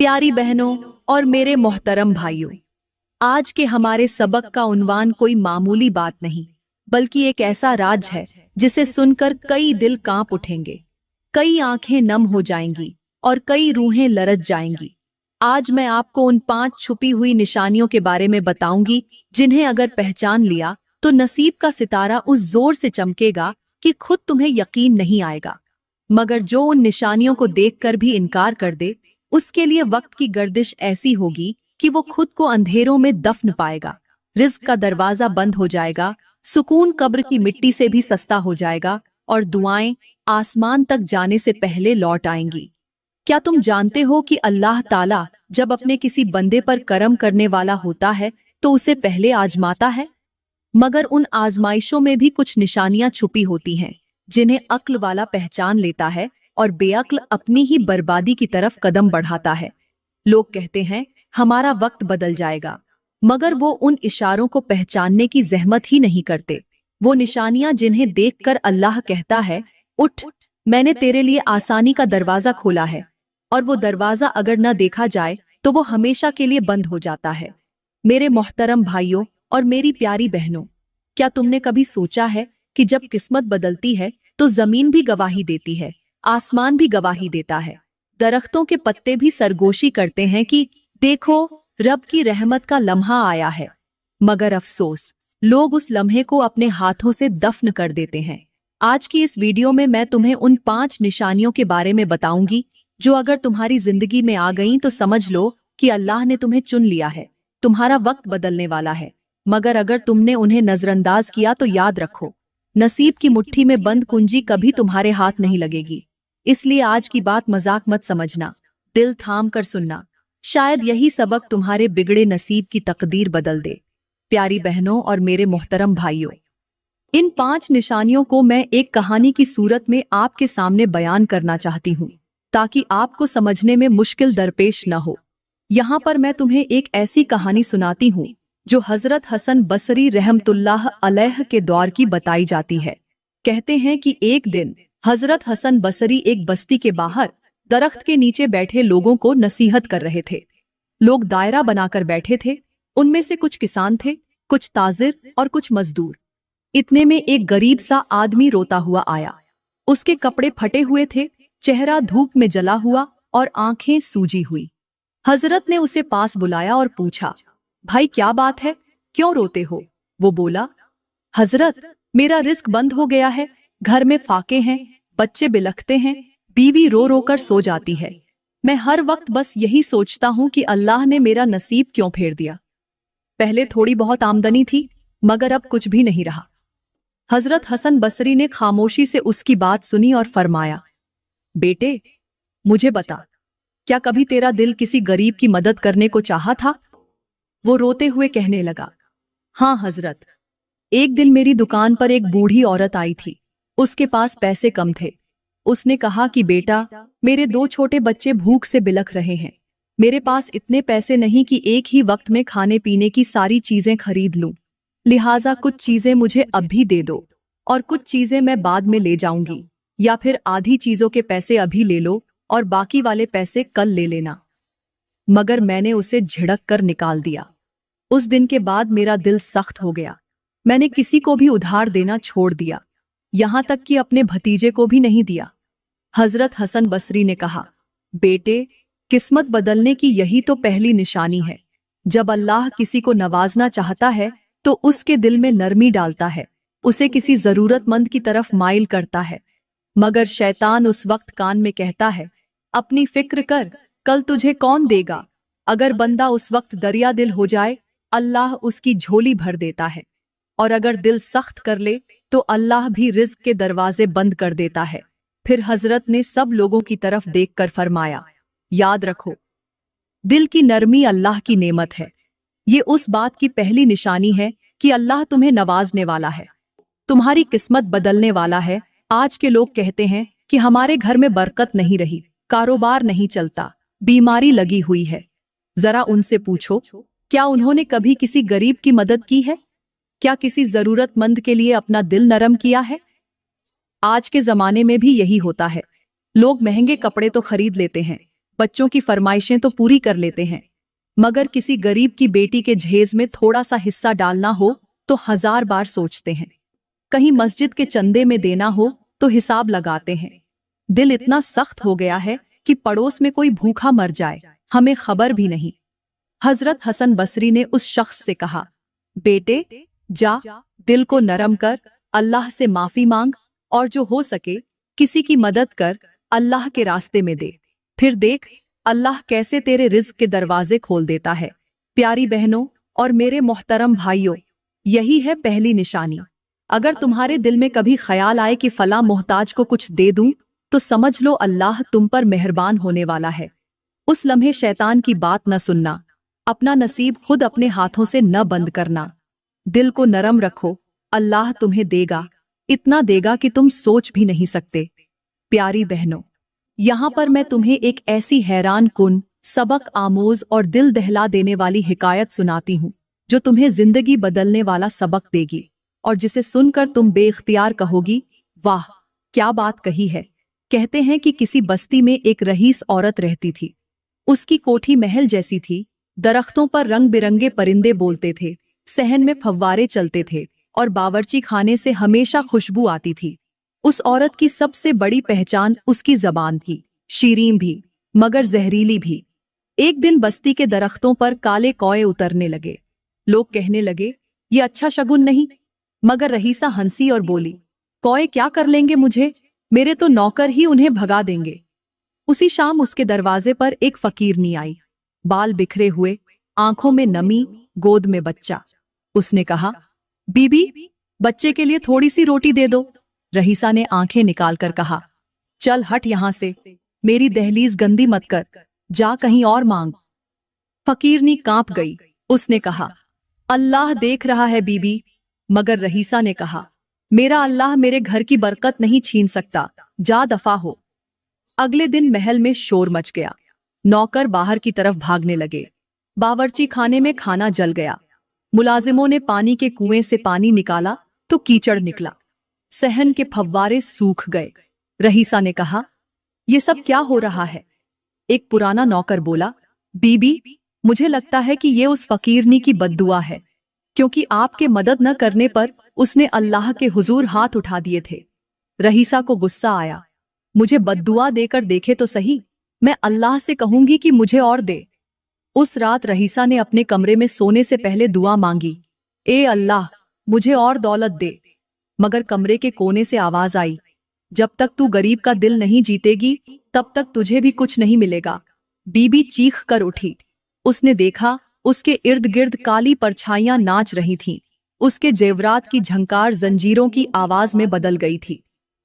प्यारी बहनों और मेरे मोहतरम भाइयों, आज के हमारे सबक का उन्वान कोई मामूली बात नहीं बल्कि एक ऐसा राज है जिसे सुनकर कई दिल कांप उठेंगे, कई आंखें नम हो जाएंगी और कई रूहें लरज जाएंगी। आज मैं आपको उन 5 छुपी हुई निशानियों के बारे में बताऊंगी जिन्हें अगर पहचान लिया तो नसीब का सितारा उस जोर से चमकेगा कि खुद तुम्हें यकीन नहीं आएगा। मगर जो उन निशानियों को देखकर भी इनकार कर दे, उसके लिए वक्त की गर्दिश ऐसी होगी कि वो खुद को अंधेरों में दफन पाएगा। रिज्क का दरवाजा बंद हो जाएगा, सुकून कब्र की मिट्टी से भी सस्ता हो जाएगा और दुआएं आसमान तक जाने से पहले लौट आएंगी। क्या तुम जानते हो कि अल्लाह ताला जब अपने किसी बंदे पर करम करने वाला होता है तो उसे पहले आजमाता है? मगर उन आजमाइशों में भी कुछ निशानियां छुपी होती हैं जिन्हें अक्ल वाला पहचान लेता है और बेअक्ल अपनी ही बर्बादी की तरफ कदम बढ़ाता है। लोग कहते हैं हमारा वक्त बदल जाएगा, मगर वो उन इशारों को पहचानने की जहमत ही नहीं करते। वो निशानियां जिन्हें देखकर अल्लाह कहता है, उठ, मैंने तेरे लिए आसानी का दरवाजा खोला है, और वो दरवाजा अगर न देखा जाए तो वो हमेशा के लिए बंद हो जाता है। मेरे मोहतरम भाइयों और मेरी प्यारी बहनों, क्या तुमने कभी सोचा है कि जब किस्मत बदलती है तो जमीन भी गवाही देती है, आसमान भी गवाही देता है, दरख्तों के पत्ते भी सरगोशी करते हैं कि देखो रब की रहमत का लम्हा आया है। मगर अफसोस, लोग उस लम्हे को अपने हाथों से दफन कर देते हैं। आज की इस वीडियो में मैं तुम्हें उन 5 निशानियों के बारे में बताऊंगी जो अगर तुम्हारी जिंदगी में आ गईं तो समझ लो कि अल्लाह ने तुम्हें चुन लिया है, तुम्हारा वक्त बदलने वाला है। मगर अगर तुमने उन्हें नजरअंदाज किया तो याद रखो, नसीब की मुट्ठी में बंद कुंजी कभी तुम्हारे हाथ नहीं लगेगी। इसलिए आज की बात मजाक मत समझना, दिल थाम कर सुनना। शायद यही सबक तुम्हारे बिगड़े नसीब की तकदीर बदल दे। प्यारी बहनों और मेरे मोहतरम भाइयों, इन 5 निशानियों को मैं एक कहानी की सूरत में आपके सामने बयान करना चाहती हूँ ताकि आपको समझने में मुश्किल दरपेश न हो। यहाँ पर मैं तुम्हें एक ऐसी कहानी सुनाती हूँ जो हजरत हसन बसरी रहमतुल्लाह अलैह के दौर की बताई जाती है। कहते हैं कि एक दिन हजरत हसन बसरी एक बस्ती के बाहर दरख्त के नीचे बैठे लोगों को नसीहत कर रहे थे। लोग दायरा बनाकर बैठे थे, उनमें से कुछ किसान थे, कुछ ताजिर और कुछ मजदूर। इतने में एक गरीब सा आदमी रोता हुआ आया। उसके कपड़े फटे हुए थे, चेहरा धूप में जला हुआ और आंखें सूजी हुई। हजरत ने उसे पास बुलाया और पूछा, भाई क्या बात है, क्यों रोते हो? वो बोला, हजरत, मेरा रिस्क बंद हो गया है, घर में फाके हैं, बच्चे बिलखते हैं, बीवी रो रो कर सो जाती है। मैं हर वक्त बस यही सोचता हूं कि अल्लाह ने मेरा नसीब क्यों फेर दिया। पहले थोड़ी बहुत आमदनी थी, मगर अब कुछ भी नहीं रहा। हजरत हसन बसरी ने खामोशी से उसकी बात सुनी और फरमाया, बेटे, मुझे बता, क्या कभी तेरा दिल किसी गरीब की मदद करने को चाहा था? वो रोते हुए कहने लगा, हाँ हजरत, एक दिन मेरी दुकान पर एक बूढ़ी औरत आई थी। उसके पास पैसे कम थे। उसने कहा कि बेटा, मेरे 2 छोटे बच्चे भूख से बिलख रहे हैं। मेरे पास इतने पैसे नहीं कि एक ही वक्त में खाने पीने की सारी चीजें खरीद लूं। लिहाजा कुछ चीजें मुझे अब भी दे दो और कुछ चीजें मैं बाद में ले जाऊंगी, या फिर आधी चीजों के पैसे अभी ले लो और बाकी वाले पैसे कल ले लेना। मगर मैंने उसे झिड़क कर निकाल दिया। उस दिन के बाद मेरा दिल सख्त हो गया। मैंने किसी को भी उधार देना छोड़ दिया, यहां तक कि अपने भतीजे को भी नहीं दिया। हजरत हसन बसरी ने कहा, बेटे, किस्मत बदलने की यही तो पहली निशानी है। जब अल्लाह किसी को नवाजना चाहता है तो उसके दिल में नरमी डालता है, उसे किसी जरूरतमंद की तरफ माइल करता है। मगर शैतान उस वक्त कान में कहता है, अपनी फिक्र कर, कल तुझे कौन देगा। अगर बंदा उस वक्त दरिया दिल हो जाए, अल्लाह उसकी झोली भर देता है, और अगर दिल सख्त कर ले तो अल्लाह भी रिज्क के दरवाजे बंद कर देता है। फिर हजरत ने सब लोगों की तरफ देखकर फरमाया, याद रखो, दिल की नरमी अल्लाह की नेमत है। ये उस बात की पहली निशानी है कि अल्लाह तुम्हें नवाजने वाला है, तुम्हारी किस्मत बदलने वाला है। आज के लोग कहते हैं कि हमारे घर में बरकत नहीं रही, कारोबार नहीं चलता, बीमारी लगी हुई है। जरा उनसे पूछो, क्या उन्होंने कभी किसी गरीब की मदद की है? क्या किसी जरूरतमंद के लिए अपना दिल नरम किया है? आज के जमाने में भी यही होता है। लोग महंगे कपड़े तो खरीद लेते हैं, बच्चों की फरमाइशें तो पूरी कर लेते हैं, मगर किसी गरीब की बेटी के जहेज में थोड़ा सा हिस्सा डालना हो तो 1000 बार सोचते हैं। कहीं मस्जिद के चंदे में देना हो तो हिसाब लगाते हैं। दिल इतना सख्त हो गया है कि पड़ोस में कोई भूखा मर जाए, हमें खबर भी नहीं। हजरत हसन बसरी ने उस शख्स से कहा, बेटे जा, दिल को नरम कर, अल्लाह से माफी मांग और जो हो सके किसी की मदद कर, अल्लाह के रास्ते में दे। फिर देख अल्लाह कैसे तेरे रिज्क के दरवाजे खोल देता है। प्यारी बहनों और मेरे मोहतरम भाइयों, यही है पहली निशानी। अगर तुम्हारे दिल में कभी ख्याल आए कि फला मोहताज को कुछ दे दूं, तो समझ लो अल्लाह तुम पर मेहरबान होने वाला है। उस लम्हे शैतान की बात न सुनना, अपना नसीब खुद अपने हाथों से न बंद करना। दिल को नरम रखो, अल्लाह तुम्हें देगा, इतना देगा कि तुम सोच भी नहीं सकते। प्यारी बहनों, यहाँ पर मैं तुम्हें एक ऐसी हैरान कुन, सबक आमोज और दिल दहला देने वाली हिकायत सुनाती हूँ, जो तुम्हें जिंदगी बदलने वाला सबक देगी और जिसे सुनकर तुम बेख्तियार कहोगी, वाह क्या बात कही है। कहते हैं कि किसी बस्ती में एक रईस औरत रहती थी। उसकी कोठी महल जैसी थी, दरख्तों पर रंग बिरंगे परिंदे बोलते थे, सहन में फव्वारे चलते थे और बावर्ची खाने से हमेशा खुशबू आती थी। उस औरत की सबसे बड़ी पहचान उसकी जबान थी, शीरीं भी मगर जहरीली भी। एक दिन बस्ती के दरख्तों पर काले कौए उतरने लगे। लोग कहने लगे, ये अच्छा शगुन नहीं। मगर रईसा हंसी और बोली, कौए क्या कर लेंगे मुझे, मेरे तो नौकर ही उन्हें भगा देंगे। उसी शाम उसके दरवाजे पर एक फकीरनी आई, बाल बिखरे हुए, आंखों में नमी, गोद में बच्चा। उसने कहा, बीबी बच्चे के लिए थोड़ी सी रोटी दे दो। रईसा ने आंखें निकालकर कहा, चल हट यहां से, मेरी दहलीज गंदी मत कर, जा कहीं और मांग। फकीरनी कांप गई। उसने कहा, अल्लाह देख रहा है बीबी। मगर रईसा ने कहा, मेरा अल्लाह मेरे घर की बरकत नहीं छीन सकता, जा दफा हो। अगले दिन महल में शोर मच गया। नौकर बाहर की तरफ भागने लगे। बावर्ची खाने में खाना जल गया। मुलाजिमों ने पानी के कुएं से पानी निकाला तो कीचड़ निकला। सहन के फव्वारे सूख गए। रईसा ने कहा, ये सब क्या हो रहा है? एक पुराना नौकर बोला, बीबी मुझे लगता है कि ये उस फकीरनी की बद्दुआ है, क्योंकि आपके मदद न करने पर उसने अल्लाह के हुजूर हाथ उठा दिए थे। रईसा को गुस्सा आया, मुझे बद्दुआ देकर देखे तो सही, मैं अल्लाह से कहूंगी कि मुझे और दे। उस रात रईसा ने अपने कमरे में सोने से पहले दुआ मांगी, ए अल्लाह मुझे और दौलत दे। मगर कमरे के कोने से आवाज आई, जब तक तू गरीब का दिल नहीं जीतेगी तब तक तुझे भी कुछ नहीं मिलेगा। बीबी चीख कर उठी। उसने देखा उसके इर्द गिर्द काली परछाइयां नाच रही थीं। उसके जेवरात की झंकार जंजीरों की आवाज में बदल गई थी।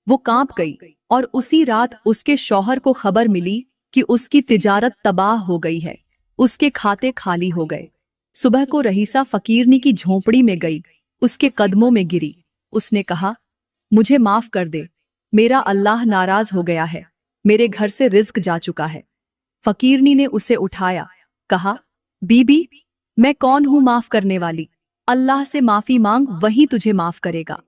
वो कांप गई और उसी रात उसके शौहर को खबर मिली कि उसकी तिजारत तबाह हो गई है, उसके खाते खाली हो गए। सुबह को रईसा फकीरनी की झोंपड़ी में गई, उसके कदमों में गिरी। उसने कहा, मुझे माफ कर दे, मेरा अल्लाह नाराज हो गया है, मेरे घर से रिज्क जा चुका है। फकीरनी ने उसे उठाया, कहा, बीबी मैं कौन हूं माफ करने वाली, अल्लाह से माफी मांग, वही तुझे माफ करेगा।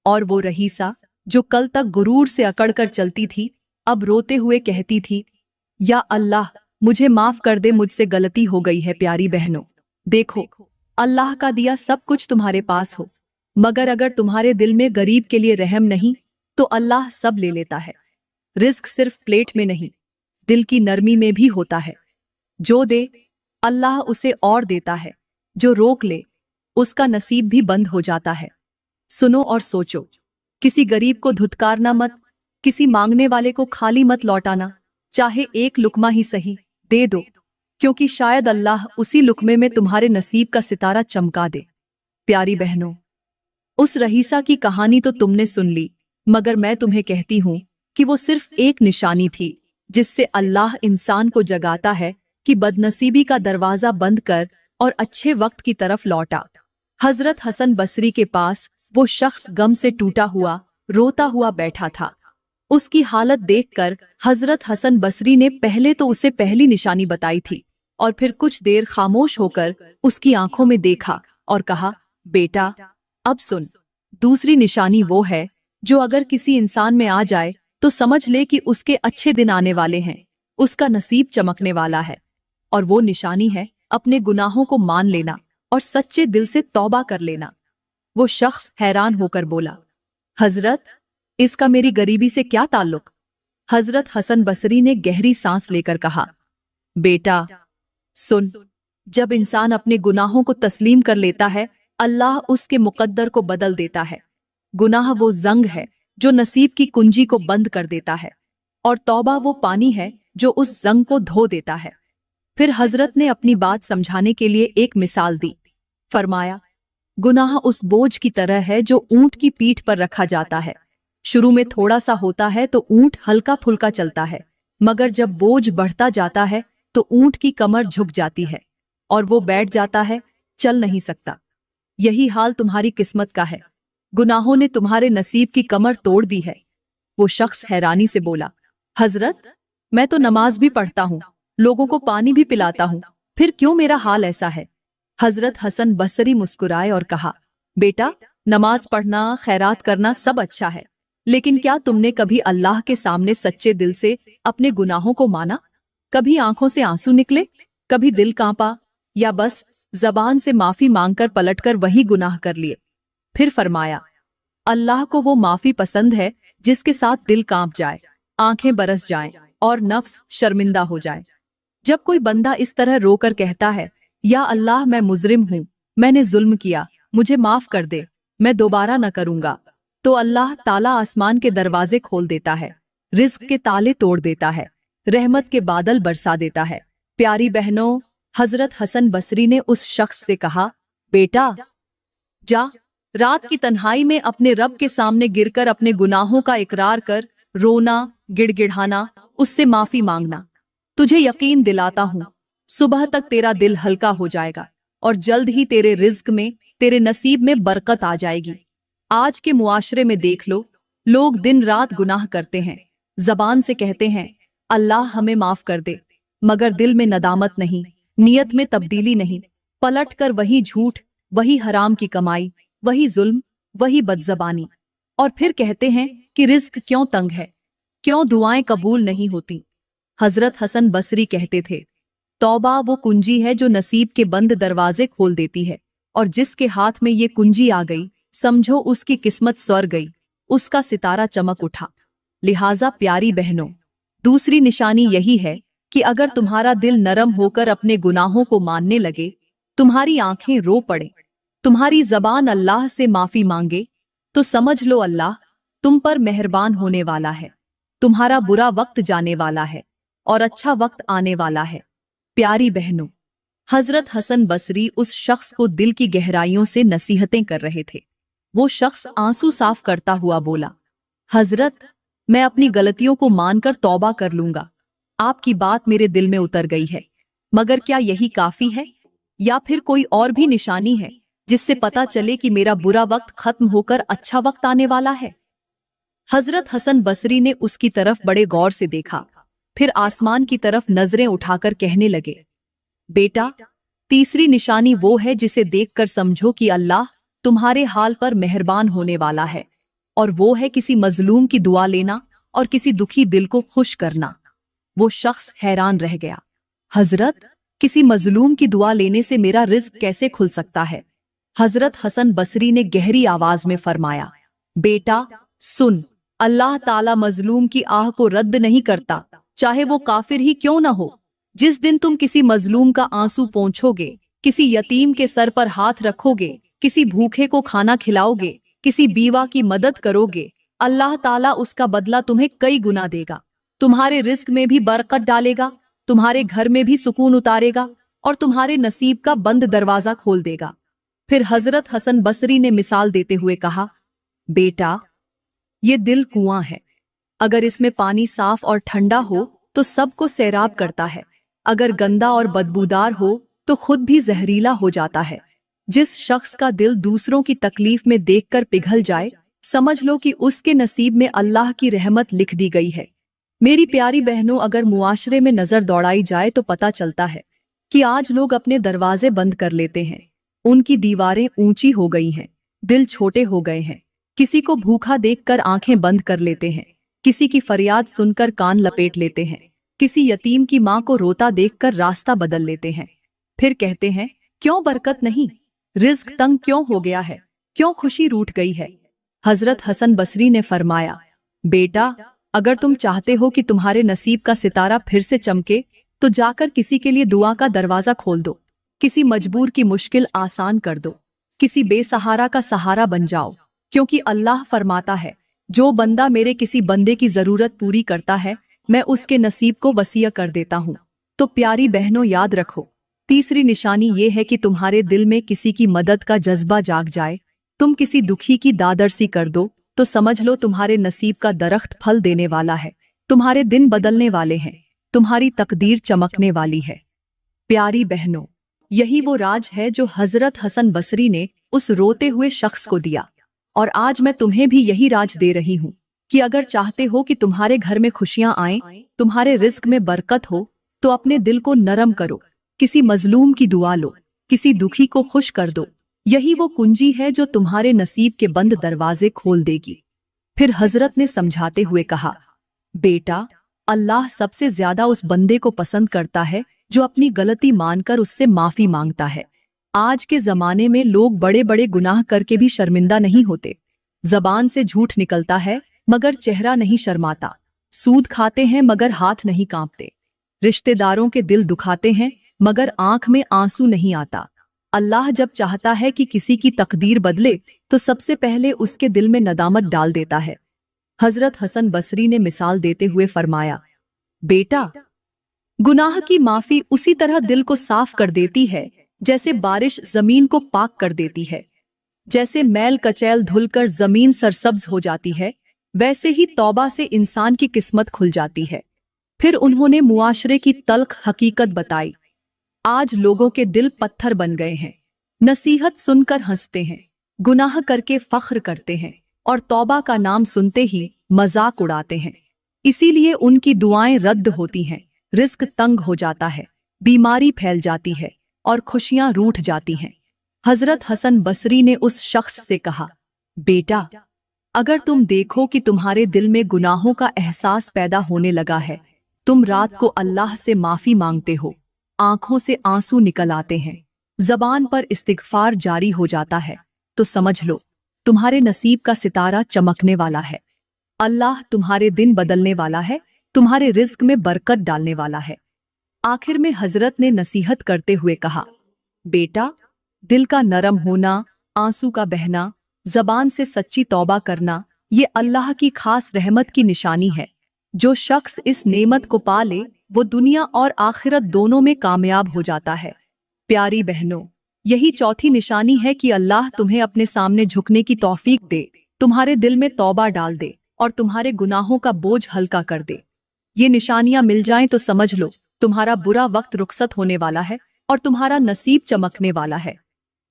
और वो रईसा जो कल तक गुरूर से अकड़कर चलती थी, अब रोते हुए कहती थी, या अल्लाह मुझे माफ कर दे, मुझसे गलती हो गई है। प्यारी बहनों, देखो अल्लाह का दिया सब कुछ तुम्हारे पास हो, मगर अगर तुम्हारे दिल में गरीब के लिए रहम नहीं तो अल्लाह सब ले लेता है। रिस्क सिर्फ प्लेट में नहीं, दिल की नरमी में भी होता है। जो दे अल्लाह उसे और देता है, जो रोक ले उसका नसीब भी बंद हो जाता है। सुनो और सोचो, किसी गरीब को धुतकारना मत, किसी मांगने वाले को खाली मत लौटाना, चाहे एक लुकमा ही सही दे दो, क्योंकि शायद अल्लाह उसी लुकमे में तुम्हारे नसीब का सितारा चमका दे। प्यारी बहनों, उस रईसा की कहानी तो तुमने सुन ली, मगर मैं तुम्हें कहती हूं कि वो सिर्फ एक निशानी थी जिससे अल्लाह इंसान को जगाता है कि बदनसीबी का दरवाजा बंद कर और अच्छे वक्त की तरफ लौटा। हजरत हसन बसरी के पास वो शख्स गम से टूटा हुआ, रोता हुआ बैठा था। उसकी हालत देखकर हजरत हसन बसरी ने पहले तो उसे पहली निशानी बताई थी और फिर कुछ देर खामोश होकर उसकी आंखों में देखा और कहा, बेटा अब सुन, दूसरी निशानी वो है जो अगर किसी इंसान में आ जाए तो समझ ले कि उसके अच्छे दिन आने वाले हैं। उसका नसीब चमकने वाला है। और वो निशानी है अपने गुनाहों को मान लेना और सच्चे दिल से तौबा कर लेना। वो शख्स हैरान होकर बोला, हजरत, इसका मेरी गरीबी से क्या ताल्लुक? हजरत हसन बसरी ने गहरी सांस लेकर कहा, बेटा सुन, जब इंसान अपने गुनाहों को तस्लीम कर लेता है, अल्लाह उसके मुकद्दर को बदल देता है। गुनाह वो जंग है जो नसीब की कुंजी को बंद कर देता है, और तौबा वो पानी है जो उस जंग को धो देता है। फिर हजरत ने अपनी बात समझाने के लिए एक मिसाल दी। फरमाया, गुनाह उस बोझ की तरह है जो ऊंट की पीठ पर रखा जाता है। शुरू में थोड़ा सा होता है तो ऊंट हल्का फुल्का चलता है, मगर जब बोझ बढ़ता जाता है तो ऊंट की कमर झुक जाती है और वो बैठ जाता है, चल नहीं सकता। यही हाल तुम्हारी किस्मत का है। गुनाहों ने तुम्हारे नसीब की कमर तोड़ दी है। वो शख्स हैरानी से बोला, हजरत, मैं तो नमाज भी पढ़ता हूँ, लोगों को पानी भी पिलाता हूँ, फिर क्यों मेरा हाल ऐसा है? हजरत हसन बसरी मुस्कुराए और कहा, बेटा, नमाज पढ़ना, खैरात करना सब अच्छा है, लेकिन क्या तुमने कभी अल्लाह के सामने सच्चे दिल से अपने गुनाहों को माना? कभी आंखों से आंसू निकले, कभी दिल कांपा, या बस जबान से माफी मांगकर पलटकर वही गुनाह कर लिए? फिर फरमाया, अल्लाह को वो माफी पसंद है जिसके साथ दिल कांप जाए, आंखें बरस जाएं और नफ्स शर्मिंदा हो जाए। जब कोई बंदा इस तरह रोकर कहता है, या अल्लाह, मैं मुजरिम हूं, मैंने जुल्म किया, मुझे माफ कर दे, मैं दोबारा न करूंगा, तो अल्लाह ताला आसमान के दरवाजे खोल देता है, रिज्क के ताले तोड़ देता है, रहमत के बादल बरसा देता है। प्यारी बहनों, हजरत हसन बसरी ने उस शख्स से कहा, बेटा जा, रात की तन्हाई में अपने रब के सामने गिरकर अपने गुनाहों का इकरार कर, रोना, गिड़गिड़ाना, उससे माफी मांगना। तुझे यकीन दिलाता हूं, सुबह तक तेरा दिल हल्का हो जाएगा और जल्द ही तेरे रिज्क में, तेरे नसीब में बरकत आ जाएगी। आज के मुआशरे में देख लो, लोग दिन रात गुनाह करते हैं, जबान से कहते हैं अल्लाह हमें माफ कर दे, मगर दिल में नदामत नहीं, नियत में तब्दीली नहीं, पलट कर वही झूठ, वही हराम की कमाई, वही जुल्म, वही बदजबानी। और फिर कहते हैं कि रिज्क क्यों तंग है, क्यों दुआएं कबूल नहीं होती। हजरत हसन बसरी कहते थे, तौबा वो कुंजी है जो नसीब के बंद दरवाजे खोल देती है, और जिसके हाथ में ये कुंजी आ गई, समझो उसकी किस्मत स्वर गई, उसका सितारा चमक उठा। लिहाजा प्यारी बहनों, दूसरी निशानी यही है कि अगर तुम्हारा दिल नरम होकर अपने गुनाहों को मानने लगे, तुम्हारी आंखें रो पड़े, तुम्हारी जबान अल्लाह से माफी मांगे, तो समझ लो अल्लाह तुम पर मेहरबान होने वाला है। तुम्हारा बुरा वक्त जाने वाला है और अच्छा वक्त आने वाला है। प्यारी बहनों, हजरत हसन बसरी उस शख्स को दिल की गहराइयों से नसीहतें कर रहे थे। वो शख्स आंसू साफ करता हुआ बोला, हजरत, मैं अपनी गलतियों को मानकर तौबा कर लूंगा। आपकी बात मेरे दिल में उतर गई है, मगर क्या यही काफी है, या फिर कोई और भी निशानी है जिससे पता चले कि मेरा बुरा वक्त खत्म होकर अच्छा वक्त आने वाला है? हजरत हसन बसरी ने उसकी तरफ बड़े गौर से देखा, फिर आसमान की तरफ नजरें उठाकर कहने लगे, बेटा, तीसरी निशानी वो है जिसे देखकर समझो कि अल्लाह तुम्हारे हाल पर मेहरबान होने वाला है, और वो है किसी मजलूम की दुआ लेना और किसी दुखी दिल को खुश करना। वो शख्स हैरान रह गया, हजरत, किसी मजलूम की दुआ लेने से मेरा रिज्क कैसे खुल सकता है? हजरत हसन बसरी ने गहरी आवाज में फरमाया, बेटा सुन, अल्लाह ताला मजलूम की आह को रद्द नहीं करता, चाहे वो काफिर ही क्यों न हो। जिस दिन तुम किसी मजलूम का आंसू पोंछोगे, किसी यतीम के सर पर हाथ रखोगे, किसी भूखे को खाना खिलाओगे, किसी बीवा की मदद करोगे, अल्लाह ताला उसका बदला तुम्हें कई गुना देगा। तुम्हारे रिज्क में भी बरकत डालेगा, तुम्हारे घर में भी सुकून उतारेगा और तुम्हारे नसीब का बंद दरवाजा खोल देगा। फिर हजरत हसन बसरी ने मिसाल देते हुए कहा, बेटा, ये दिल कुआं है, अगर इसमें पानी साफ और ठंडा हो तो सबको सैराब करता है, अगर गंदा और बदबूदार हो तो खुद भी जहरीला हो जाता है। जिस शख्स का दिल दूसरों की तकलीफ में देखकर पिघल जाए, समझ लो कि उसके नसीब में अल्लाह की रहमत लिख दी गई है। मेरी प्यारी बहनों, अगर मुआशरे में नजर दौड़ाई जाए तो पता चलता है कि आज लोग अपने दरवाजे बंद कर लेते हैं, उनकी दीवारें ऊंची हो गई हैं, दिल छोटे हो गए हैं, किसी को भूखा देखकर आंखें बंद कर लेते हैं, किसी की फरियाद सुनकर कान लपेट लेते हैं, किसी यतीम की माँ को रोता देखकर रास्ता बदल लेते हैं। फिर कहते हैं, क्यों बरकत नहीं, रिज्क तंग क्यों हो गया है, क्यों खुशी रूठ गई है। हजरत हसन बसरी ने फरमाया, बेटा, अगर तुम चाहते हो कि तुम्हारे नसीब का सितारा फिर से चमके तो जाकर किसी के लिए दुआ का दरवाजा खोल दो, किसी मजबूर की मुश्किल आसान कर दो, किसी बेसहारा का सहारा बन जाओ। क्योंकि अल्लाह फरमाता है, जो बंदा मेरे किसी बंदे की जरूरत पूरी करता है मैं उसके नसीब को वसीया कर देता हूँ। तो प्यारी बहनों, याद रखो, तीसरी निशानी ये है कि तुम्हारे दिल में किसी की मदद का जज्बा जाग जाए। तुम किसी दुखी की दादरसी कर दो तो समझ लो तुम्हारे नसीब का दरख्त फल देने वाला है, तुम्हारे दिन बदलने वाले हैं, तुम्हारी तकदीर चमकने वाली है। प्यारी बहनों, यही वो राज है जो हजरत हसन बसरी ने उस रोते हुए शख्स को दिया, और आज मैं तुम्हें भी यही राज दे रही हूँ कि अगर चाहते हो कि तुम्हारे घर में खुशियां आएं, तुम्हारे रिस्क में बरकत हो, तो अपने दिल को नरम करो, किसी मजलूम की दुआ लो, किसी दुखी को खुश कर दो। यही वो कुंजी है जो तुम्हारे नसीब के बंद दरवाजे खोल देगी। फिर हजरत ने समझाते हुए कहा, बेटा, अल्लाह सबसे ज्यादा उस बंदे को पसंद करता है जो अपनी गलती मानकर उससे माफी मांगता है। आज के जमाने में लोग बड़े बड़े गुनाह करके भी शर्मिंदा नहीं होते। जबान से झूठ निकलता है मगर चेहरा नहीं शर्माता, सूद खाते हैं मगर हाथ नहीं कांपते, रिश्तेदारों के दिल दुखाते हैं मगर आंख में आंसू नहीं आता। अल्लाह जब चाहता है कि किसी की तकदीर बदले तो सबसे पहले उसके दिल में नदामत डाल देता है। हजरत हसन बसरी ने मिसाल देते हुए फरमाया, बेटा, गुनाह की माफी उसी तरह दिल को साफ कर देती है जैसे बारिश जमीन को पाक कर देती है। जैसे मैल कचैल धुलकर जमीन सरसब्ज हो जाती है, वैसे ही तौबा से इंसान की किस्मत खुल जाती है। फिर उन्होंने मुआशरे की तल्ख हकीकत बताई। आज लोगों के दिल पत्थर बन गए हैं, नसीहत सुनकर हंसते हैं, गुनाह करके फख्र करते हैं और तौबा का नाम सुनते ही मजाक उड़ाते हैं। इसीलिए उनकी दुआएं रद्द होती हैं, रिस्क तंग हो जाता है, बीमारी फैल जाती है और खुशियां रूठ जाती हैं। हजरत हसन बसरी ने उस शख्स से कहा, बेटा, अगर तुम देखो कि तुम्हारे दिल में गुनाहों का एहसास पैदा होने लगा है, तुम रात को अल्लाह से माफी मांगते हो, आंखों से आंसू निकल आते हैं, जबान पर इस्तिगफार जारी हो जाता है, तो समझ लो तुम्हारे नसीब का सितारा चमकने वाला है। अल्लाह तुम्हारे दिन बदलने वाला है, तुम्हारे रिज्क में बरकत डालने वाला है। आखिर में हजरत ने नसीहत करते हुए कहा, बेटा, दिल का नरम होना, आंसू का बहना, जबान से सच्ची तौबा करना, ये अल्लाह की खास रहमत की निशानी है। जो शख्स इस नेमत को पा ले वो दुनिया और आखिरत दोनों में कामयाब हो जाता है। प्यारी बहनों, यही चौथी निशानी है कि अल्लाह तुम्हें अपने सामने झुकने की तौफीक दे, तुम्हारे दिल में तौबा डाल दे और तुम्हारे गुनाहों का बोझ हल्का कर दे। ये निशानियां मिल जाएं तो समझ लो तुम्हारा बुरा वक्त रुखसत होने वाला है और तुम्हारा नसीब चमकने वाला है।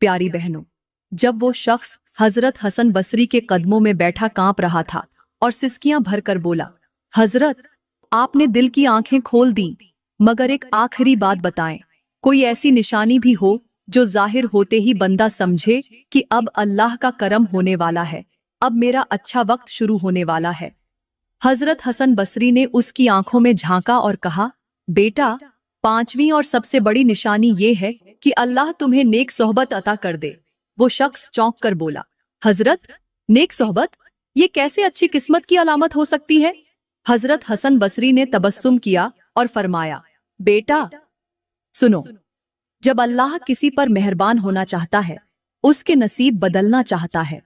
प्यारी बहनों, जब वो शख्स हजरत हसन बसरी के कदमों में बैठा कांप रहा था और सिसकियां भरकर बोला, हजरत, आपने दिल की आंखें खोल दी, मगर एक आखिरी बात बताएं, कोई ऐसी निशानी भी हो जो जाहिर होते ही बंदा समझे कि अब अल्लाह का करम होने वाला है, अब मेरा अच्छा वक्त शुरू होने वाला है। हजरत हसन बसरी ने उसकी आंखों में झांका और कहा, बेटा, पांचवी और सबसे बड़ी निशानी ये है कि अल्लाह तुम्हें नेक सोहबत अता कर दे। वो शख्स चौंक कर बोला, हजरत, नेक सोहबत, ये कैसे अच्छी किस्मत की अलामत हो सकती है? हजरत हसन बसरी ने तबस्सुम किया और फरमाया, बेटा सुनो, जब अल्लाह किसी पर मेहरबान होना चाहता है, उसके नसीब बदलना चाहता है,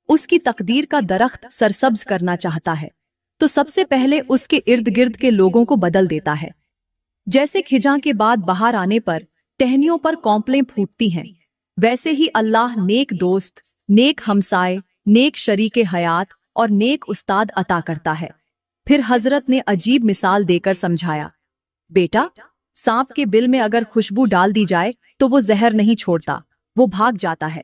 उसकी तकदीर का दरख्त सरसब्ज करना चाहता है, तो सबसे पहले उसके इर्द गिर्द के लोगों को बदल देता है। जैसे खिजां के बाद बाहर आने पर टहनियों पर कौंपलें फूटती हैं, वैसे ही अल्लाह नेक दोस्त, नेक हमसाए, नेक शरीके हयात और नेक उस्ताद अता करता है। फिर हजरत ने अजीब मिसाल देकर समझाया, बेटा, सांप के बिल में अगर खुशबू डाल दी जाए तो वो जहर नहीं छोड़ता, वो भाग जाता है।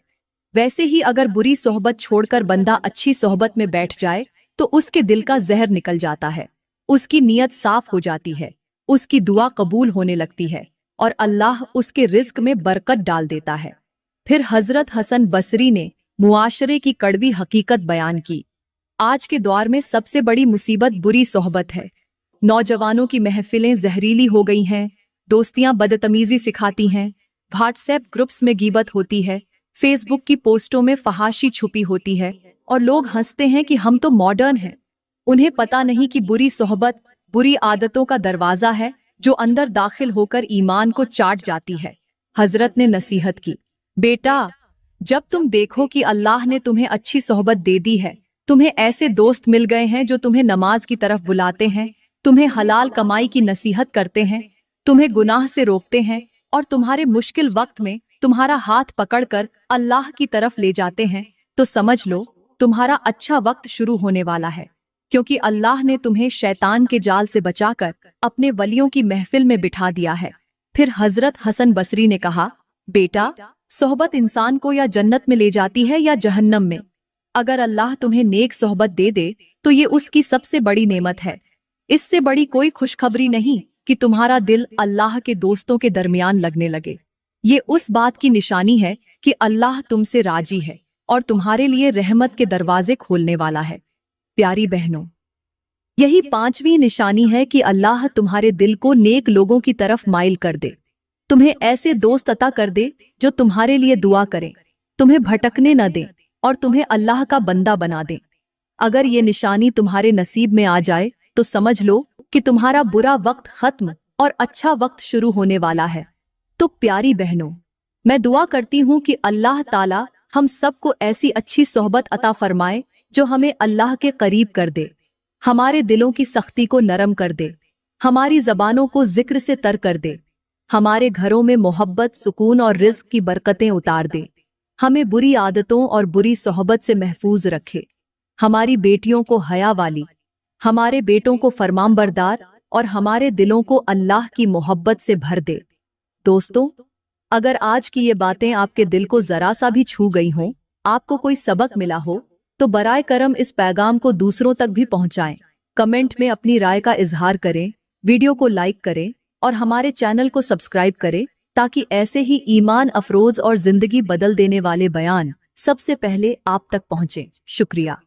वैसे ही अगर बुरी सोहबत छोड़कर बंदा अच्छी सोहबत में बैठ जाए तो उसके दिल का जहर निकल जाता है, उसकी नीयत साफ हो जाती है, उसकी दुआ कबूल होने लगती है और अल्लाह उसके रिज्क में बरकत डाल देता है। फिर हजरत हसन बसरी ने मुआशरे की कड़वी हकीकत बयान की। आज के दौर में सबसे बड़ी मुसीबत बुरी सोहबत है। नौजवानों की महफिलें जहरीली हो गई हैं, दोस्तियां बदतमीजी सिखाती हैं, व्हाट्सएप ग्रुप्स में गीबत होती है, फेसबुक की पोस्टों में फहाशी छुपी होती है और लोग हंसते हैं कि हम तो मॉडर्न हैं। उन्हें पता नहीं कि बुरी सोहबत बुरी आदतों का दरवाजा है जो अंदर दाखिल होकर ईमान को चाट जाती है। हजरत ने नसीहत की, बेटा, जब तुम देखो कि अल्लाह ने तुम्हें अच्छी सोहबत दे दी है, तुम्हें ऐसे दोस्त मिल गए हैं जो तुम्हें नमाज की तरफ बुलाते हैं, तुम्हें हलाल कमाई की नसीहत करते हैं, तुम्हें गुनाह से रोकते हैं और तुम्हारे मुश्किल वक्त में तुम्हारा हाथ पकड़कर अल्लाह की तरफ ले जाते हैं, तो समझ लो तुम्हारा अच्छा वक्त शुरू होने वाला है, क्योंकि अल्लाह ने तुम्हें शैतान के जाल से बचाकर अपने वलियों की महफिल में बिठा दिया है। फिर हजरत हसन बसरी ने कहा, बेटा, सोहबत इंसान को या जन्नत में ले जाती है या जहन्नम में। अगर अल्लाह तुम्हें नेक सोहबत दे दे तो ये उसकी सबसे बड़ी नेमत है। इससे बड़ी कोई खुशखबरी नहीं कि तुम्हारा दिल अल्लाह के दोस्तों के दरमियान लगने लगे। ये उस बात की निशानी है कि अल्लाह तुमसे राजी है और तुम्हारे लिए रहमत के दरवाजे खोलने वाला है। प्यारी बहनों, यही पांचवी निशानी है कि अल्लाह तुम्हारे दिल को नेक लोगों की तरफ माइल कर दे, तुम्हें ऐसे दोस्त अता कर दे जो तुम्हारे लिए दुआ करें, तुम्हें भटकने न दें और तुम्हें अल्लाह का बंदा बना दें। अगर ये निशानी तुम्हारे नसीब में आ जाए तो समझ लो कि तुम्हारा बुरा वक्त खत्म और अच्छा वक्त शुरू होने वाला है। तो प्यारी बहनों, मैं दुआ करती हूँ कि अल्लाह ताला हम सबको ऐसी अच्छी सोहबत अता फरमाए जो हमें अल्लाह के करीब कर दे, हमारे दिलों की सख्ती को नरम कर दे, हमारी जबानों को जिक्र से तर कर दे, हमारे घरों में मोहब्बत, सुकून और रिज़्क की बरकतें उतार दे, हमें बुरी आदतों और बुरी सोहबत से महफूज रखे, हमारी बेटियों को हया वाली, हमारे बेटों को फरमानबरदार और हमारे दिलों को अल्लाह की मोहब्बत से भर दे। दोस्तों, अगर आज की ये बातें आपके दिल को जरा सा भी छू गई हों, आपको कोई सबक मिला हो, तो बराए करम इस पैगाम को दूसरों तक भी पहुंचाएं। कमेंट में अपनी राय का इजहार करें, वीडियो को लाइक करें और हमारे चैनल को सब्सक्राइब करें ताकि ऐसे ही ईमान अफरोज और जिंदगी बदल देने वाले बयान सबसे पहले आप तक पहुंचे। शुक्रिया।